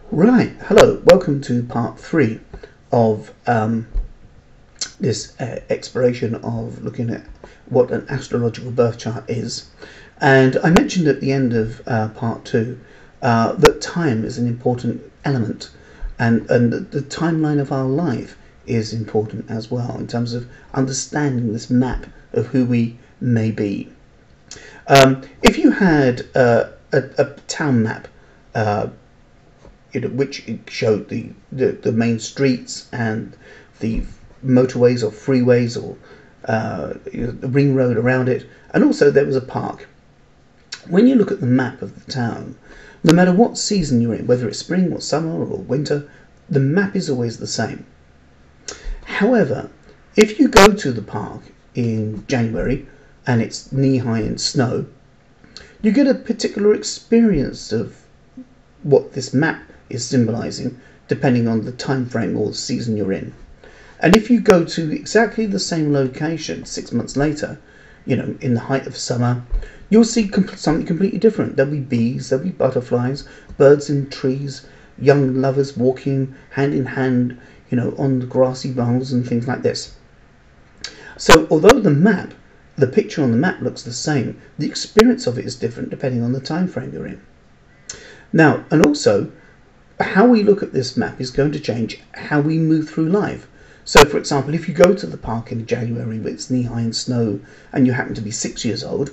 Right, hello, welcome to part 3 of this exploration of looking at what an astrological birth chart is. And I mentioned at the end of part 2 that time is an important element, and the timeline of our life is important as well in terms of understanding this map of who we may be. If you had a town map, which showed the main streets and the motorways or freeways or the ring road around it, and also there was a park. When you look at the map of the town, no matter what season you're in, whether it's spring or summer or winter, the map is always the same. However, if you go to the park in January and it's knee-high in snow, you get a particular experience of what this map is symbolizing depending on the time frame or the season you're in. And if you go to exactly the same location 6 months later, in the height of summer, you'll see something completely different. There'll be bees, there'll be butterflies, birds in trees, young lovers walking hand in hand, on the grassy knolls and things like this. So although the picture on the map looks the same, the experience of it is different depending on the time frame you're in. Now, and also, how we look at this map is going to change how we move through life. So, for example, if you go to the park in January where it's knee-high in snow and you happen to be 6 years old,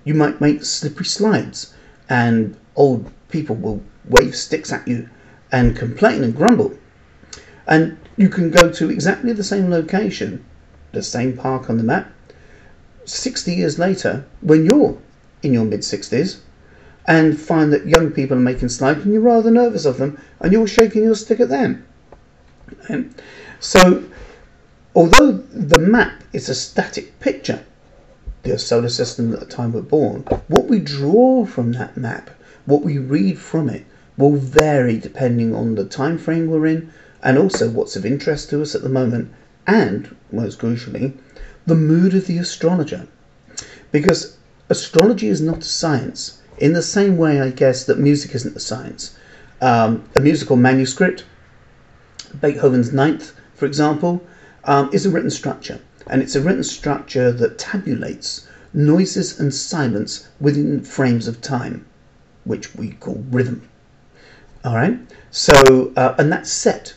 you might make slippery slides and old people will wave sticks at you and complain and grumble. And you can go to exactly the same location, the same park on the map, 60 years later when you're in your mid-60s, and find that young people are making slides and you're rather nervous of them and you're shaking your stick at them. So, although the map is a static picture, the solar system at the time we're born, what we draw from that map, what we read from it, will vary depending on the time frame we're in and also what's of interest to us at the moment and, most crucially, the mood of the astrologer. Because astrology is not a science. In the same way, I guess, that music isn't a science. A musical manuscript, Beethoven's Ninth, for example, is a written structure. And it's a written structure that tabulates noises and silence within frames of time, which we call rhythm. All right? So, and that's set.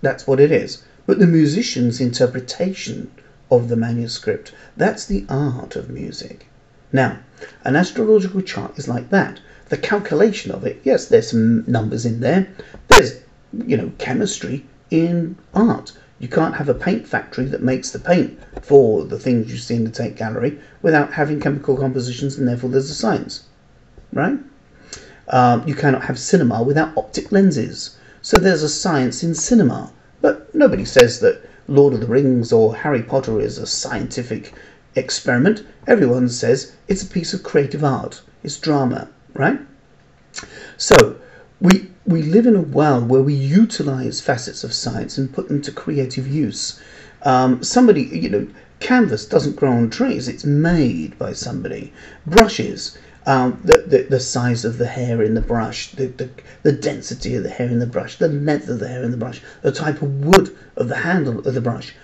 That's what it is. But the musician's interpretation of the manuscript, that's the art of music. Now, an astrological chart is like that. The calculation of it, yes, there's some numbers in there. There's, chemistry in art. You can't have a paint factory that makes the paint for the things you see in the Tate Gallery without having chemical compositions, and therefore there's a science, right? You cannot have cinema without optic lenses. So there's a science in cinema. But nobody says that Lord of the Rings or Harry Potter is a scientific experiment. Everyone says it's a piece of creative art. It's drama, right? So we live in a world where we utilize facets of science and put them to creative use. Canvas doesn't grow on trees. It's made by somebody. Brushes, the size of the hair in the brush, the density of the hair in the brush, the length of the hair in the brush, the type of wood of the handle of the brush.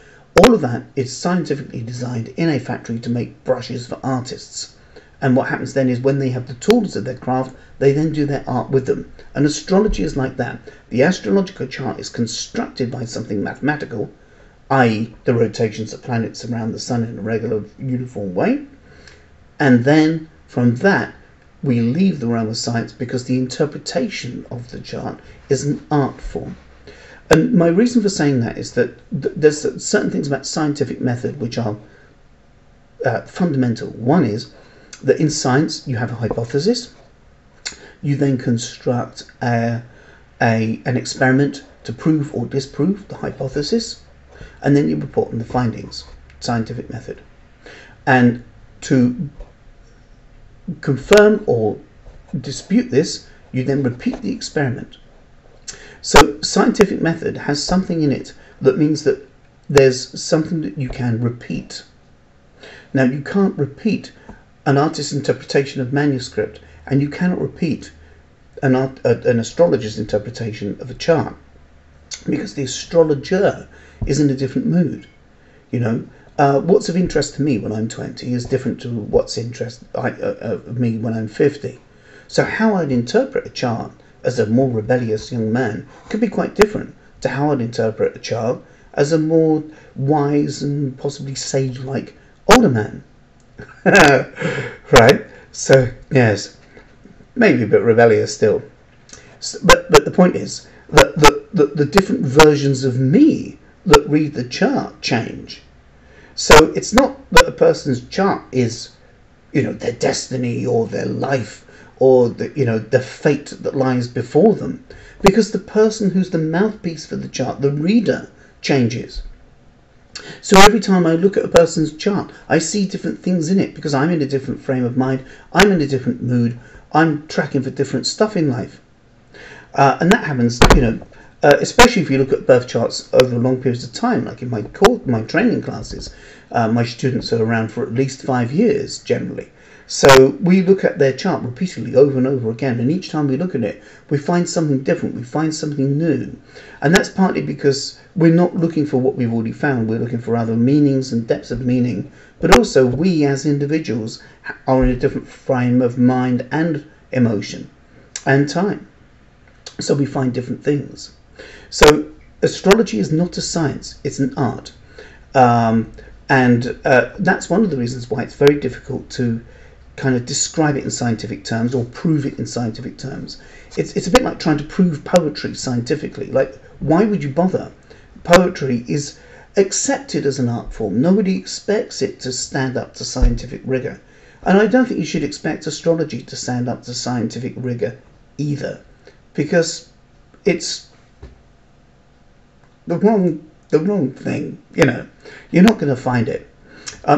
All of that is scientifically designed in a factory to make brushes for artists. And what happens then is when they have the tools of their craft, they then do their art with them. And astrology is like that. The astrological chart is constructed by something mathematical, i.e. the rotations of planets around the sun in a regular, uniform way. And then from that, we leave the realm of science because the interpretation of the chart is an art form. And my reason for saying that is that there's certain things about scientific method which are fundamental. One is that in science you have a hypothesis. You then construct an experiment to prove or disprove the hypothesis, and then you report on the findings. Scientific method. And to confirm or dispute this, you then repeat the experiment. So scientific method has something in it that means that there's something that you can repeat. Now, you can't repeat an artist's interpretation of manuscript, and you cannot repeat an astrologer's interpretation of a chart, because the astrologer is in a different mood. What's of interest to me when I'm 20 is different to what's interest of me when I'm 50. So how I'd interpret a chart as a more rebellious young man could be quite different to how I'd interpret a chart as a more wise and possibly sage-like older man. Right? So, yes, maybe a bit rebellious still. But the point is that the different versions of me that read the chart change. So it's not that a person's chart is, their destiny or their life or the fate that lies before them, because the person who's the mouthpiece for the chart, the reader, changes. So every time I look at a person's chart, I see different things in it because I'm in a different frame of mind, I'm in a different mood, I'm tracking for different stuff in life. And that happens, especially if you look at birth charts over long periods of time, like in my training classes. My students are around for at least 5 years, generally. So we look at their chart repeatedly over and over again, and each time we look at it, we find something different, we find something new. And that's partly because we're not looking for what we've already found, we're looking for other meanings and depths of meaning, but also we as individuals are in a different frame of mind and emotion and time. So we find different things. So astrology is not a science, it's an art. And that's one of the reasons why it's very difficult to kind of describe it in scientific terms or prove it in scientific terms. It's a bit like trying to prove poetry scientifically. Like, why would you bother? Poetry is accepted as an art form. Nobody expects it to stand up to scientific rigor. And I don't think you should expect astrology to stand up to scientific rigor either, because it's the wrong thing. You're not going to find it.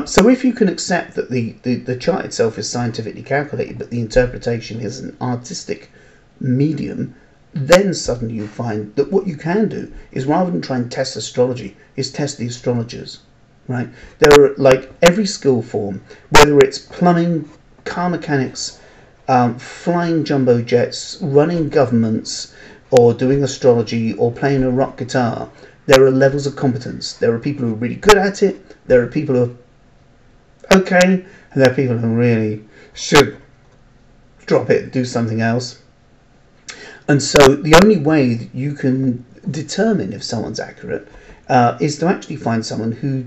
So if you can accept that the chart itself is scientifically calculated, but the interpretation is an artistic medium, then suddenly you find that what you can do is, rather than try and test astrology, is test the astrologers. Right? There are, like every skill form, whether it's plumbing, car mechanics, flying jumbo jets, running governments, or doing astrology, or playing a rock guitar, there are levels of competence. There are people who are really good at it, there are people who are okay, and there are people who really should drop it and do something else. And so the only way that you can determine if someone's accurate is to actually find someone who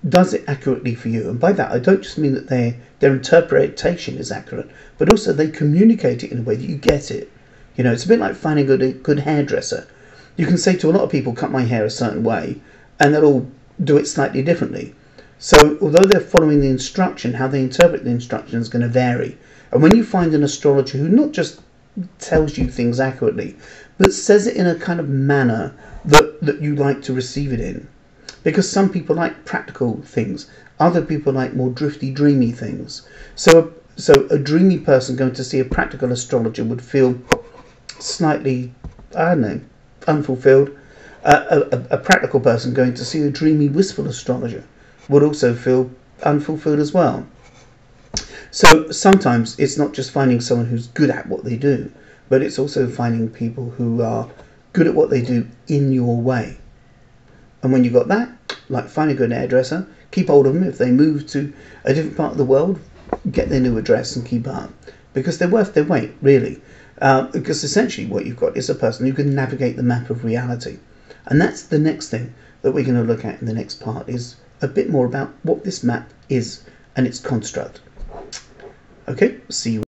does it accurately for you. And by that I don't just mean that their interpretation is accurate, but also they communicate it in a way that you get it. It's a bit like finding a good hairdresser. You can say to a lot of people, cut my hair a certain way, and they'll all do it slightly differently. So although they're following the instruction, how they interpret the instruction is going to vary. And when you find an astrologer who not just tells you things accurately, but says it in a kind of manner that you like to receive it in, because some people like practical things, other people like more drifty, dreamy things. So a dreamy person going to see a practical astrologer would feel slightly, unfulfilled. A practical person going to see a dreamy, wistful astrologer would also feel unfulfilled as well. So sometimes it's not just finding someone who's good at what they do, but it's also finding people who are good at what they do in your way. And when you got that, like find a good hairdresser, keep hold of them. If they move to a different part of the world, get their new address and keep up, because they're worth their weight, really. Because essentially what you've got is a person who can navigate the map of reality. And that's the next thing that we're going to look at in the next part, is a bit more about what this map is and its construct. Okay, see you.